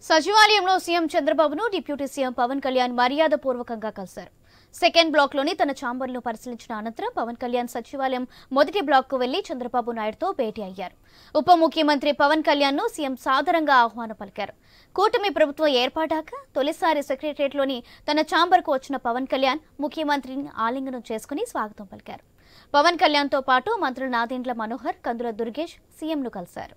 సచివాలయంలో సీఎం చంద్రబాబును deputy CM Pawan Kalyan మర్యాదపూర్వకంగా కలిశారు. సెకండ్ బ్లాక్లోని తన ఛాంబర్ను పరిశీలించిన అనంతరం పవన్ కళ్యాణ్ సచివాలయం మొదటి బ్లాక్కు వెళ్లి చంద్రబాబు నాయుడుతో భేటీ అయ్యారు. ఉప ముఖ్యమంత్రి పవన్ కళ్యాణ్ను సీఎం సాదరంగా ఆహ్వానం పలికారు. కూటమి ప్రభుత్వం ఏర్పాటాక తొలిసారి సెక్రటరియట్లోని తన ఛాంబర్కు వచ్చిన పవన్ కళ్యాణ్ ముఖ్యమంత్రిని ఆలింగనం చేసుకుని స్వాగతం పలికారు. పవన్ కళ్యాణ్తో పాటు మంత్రులు నాదెండ్ల మనోహర్, కందుల దుర్గేష్ సీఎంను కలిశారు.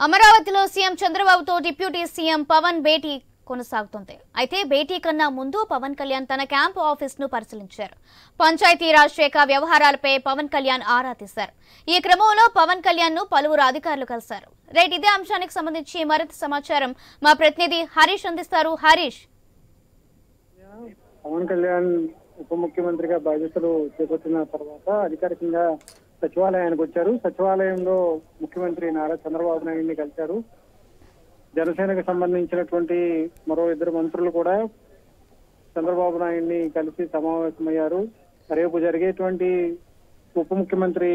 అమరావతిలో సీఎం చంద్రబాబుతో డిప్యూటీ సీఎం పవన్ భేటీ కొనసాగుతోంది. అయితే భేటీ కన్నా ముందు పవన్ కళ్యాణ్ తన క్యాంపు ఆఫీసును పరిశీలించారు. పంచాయతీరాజ్ శాఖ వ్యవహారాలపై పవన్ కళ్యాణ్ ఆరా తీశారు. ఈ క్రమంలో పవన్ కళ్యాణ్ ను పలువురు అధికారులు కలిశారు. ఇదే అంశానికి సంబంధించి మరింత సమాచారం మా ప్రతినిధి హరీష్ అందిస్తారు. హరీష్, పవన్ కళ్యాణ్ ఉప ముఖ్యమంత్రిగా బాధ్యతలు చేపట్టిన తర్వాత అధికారికంగా సచివాలయానికి వచ్చారు. సచివాలయంలో ముఖ్యమంత్రి నారా చంద్రబాబు నాయుడిని కలిశారు. జనసేనకు సంబంధించినటువంటి మరో ఇద్దరు మంత్రులు కూడా చంద్రబాబు నాయుడిని కలిసి సమావేశమయ్యారు. రేపు జరిగేటువంటి ఉప ముఖ్యమంత్రి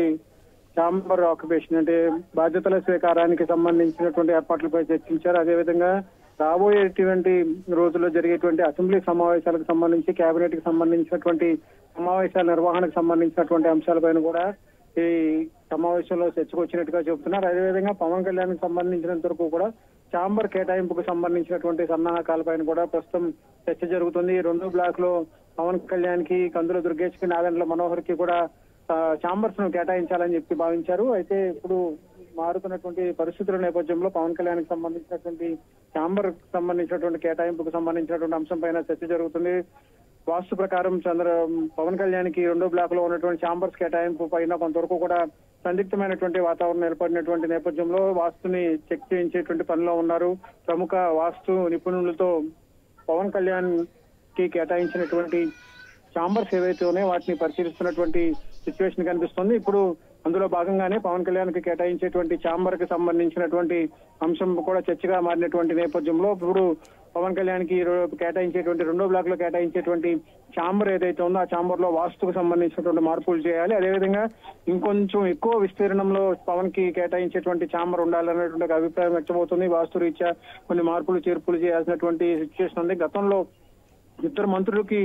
ఛాంబర్ ఆక్యుపేషన్ అంటే బాధ్యతల స్వీకారానికి సంబంధించినటువంటి ఏర్పాట్లపై చర్చించారు. అదేవిధంగా రాబోయేటువంటి రోజుల్లో జరిగేటువంటి అసెంబ్లీ సమావేశాలకు సంబంధించి కేబినెట్ కి సంబంధించినటువంటి సమావేశాల నిర్వహణకు సంబంధించినటువంటి అంశాలపైన కూడా ఈ సమావేశంలో చర్చకు వచ్చినట్టుగా చెబుతున్నారు. అదేవిధంగా పవన్ కళ్యాణ్ కి సంబంధించినంత వరకు కూడా ఛాంబర్ కేటాయింపుకు సంబంధించినటువంటి సన్నాహకాలపైన కూడా ప్రస్తుతం చర్చ జరుగుతుంది. 2 బ్లాక్ లో పవన్ కళ్యాణ్ కి, కందుల దుర్గేష్ కి, నాదెండ్ల మనోహర్ కి కూడా ఛాంబర్స్ ను కేటాయించాలని చెప్పి భావించారు. అయితే ఇప్పుడు మారుతున్నటువంటి పరిస్థితుల నేపథ్యంలో పవన్ కళ్యాణ్ కి సంబంధించినటువంటి ఛాంబర్ సంబంధించినటువంటి కేటాయింపుకు సంబంధించినటువంటి అంశం పైన చర్చ జరుగుతుంది. వాస్తు ప్రకారం పవన్ కళ్యాణ్ కి 2 బ్లాక్ లో ఉన్నటువంటి ఛాంబర్స్ కేటాయింపు పైన కొంతవరకు కూడా సందిగ్ధమైనటువంటి వాతావరణం ఏర్పడినటువంటి నేపథ్యంలో వాస్తుని చెక్ చేయించేటువంటి పనిలో ఉన్నారు. ప్రముఖ వాస్తు నిపుణులతో పవన్ కళ్యాణ్ కి కేటాయించినటువంటి ఛాంబర్స్ ఏవైతే ఉన్నాయో వాటిని పరిశీలిస్తున్నటువంటి సిచ్యువేషన్ కనిపిస్తుంది. ఇప్పుడు అందులో భాగంగానే పవన్ కళ్యాణ్ కి కేటాయించేటువంటి ఛాంబర్ కి సంబంధించినటువంటి అంశం కూడా చర్చగా మారినటువంటి నేపథ్యంలో ఇప్పుడు పవన్ కళ్యాణ్ కి కేటాయించేటువంటి 2 బ్లాక్ లో కేటాయించేటువంటి ఛాంబర్ ఏదైతే ఉందో ఆ ఛాంబర్ లో వాస్తుకు సంబంధించినటువంటి మార్పులు చేయాలి. అదేవిధంగా ఇంకొంచెం ఎక్కువ విస్తీర్ణంలో పవన్ కి కేటాయించేటువంటి ఛాంబర్ ఉండాలనేటువంటి అభిప్రాయం వ్యక్తమవుతుంది. వాస్తు రీత్యా కొన్ని మార్పులు చేర్పులు చేయాల్సినటువంటి సిచ్యువేషన్ ఉంది. గతంలో ఇద్దరు మంత్రులకి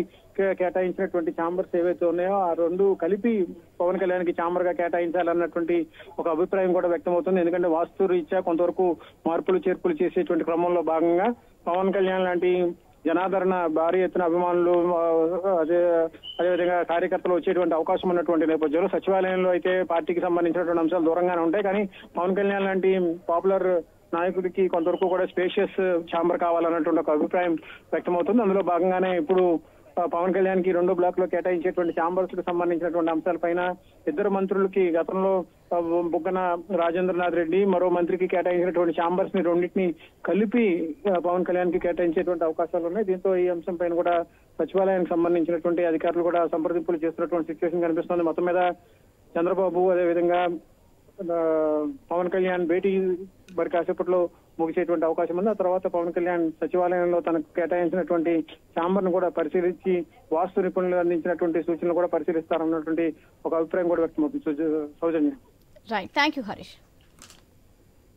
కేటాయించినటువంటి ఛాంబర్స్ ఏవైతే ఉన్నాయో ఆ 2 కలిపి పవన్ కళ్యాణ్ కి ఛాంబర్ గా కేటాయించాలన్నటువంటి ఒక అభిప్రాయం కూడా వ్యక్తమవుతుంది. ఎందుకంటే వాస్తు రీత్యా కొంతవరకు మార్పులు చేర్పులు చేసేటువంటి క్రమంలో భాగంగా పవన్ కళ్యాణ్ లాంటి జనాదరణ భారీ ఎత్తున అభిమానులు అదేవిధంగా కార్యకర్తలు వచ్చేటువంటి అవకాశం ఉన్నటువంటి నేపథ్యంలో సచివాలయంలో అయితే పార్టీకి సంబంధించినటువంటి అంశాలు దూరంగానే ఉంటాయి. కానీ పవన్ కళ్యాణ్ లాంటి పాపులర్ నాయకుడికి కొంతవరకు కూడా స్పేషియస్ ఛాంబర్ కావాలన్నటువంటి ఒక అభిప్రాయం వ్యక్తమవుతుంది. అందులో భాగంగానే ఇప్పుడు పవన్ కళ్యాణ్ కి 2 బ్లాక్ లో కేటాయించేటువంటి ఛాంబర్స్ కి సంబంధించినటువంటి అంశాలపైన ఇద్దరు మంత్రులకి గతంలో బుగ్గన రాజేంద్రనాథ్ రెడ్డి మరో మంత్రికి కేటాయించినటువంటి ఛాంబర్స్ ని రెండింటిని కలిపి పవన్ కళ్యాణ్ కి కేటాయించేటువంటి అవకాశాలు ఉన్నాయి. దీంతో ఈ అంశం పైన కూడా సచివాలయానికి సంబంధించినటువంటి అధికారులు కూడా సంప్రదింపులు చేస్తున్నటువంటి సిచ్యువేషన్ కనిపిస్తుంది. మొత్తం మీద చంద్రబాబు అదేవిధంగా పవన్ కళ్యాణ్ భేటీ మరి కాసేపట్లో ముగిసేటువంటి అవకాశం ఉంది. ఆ తర్వాత పవన్ కళ్యాణ్ సచివాలయంలో తనకు కేటాయించినటువంటి ఛాంబర్ ను కూడా పరిశీలించి వాస్తు నిపుణులు అందించినటువంటి సూచనలు కూడా పరిశీలిస్తారన్నటువంటి ఒక అభిప్రాయం కూడా వ్యక్తమవుతుంది. Soujanya. Right, thank you Harish.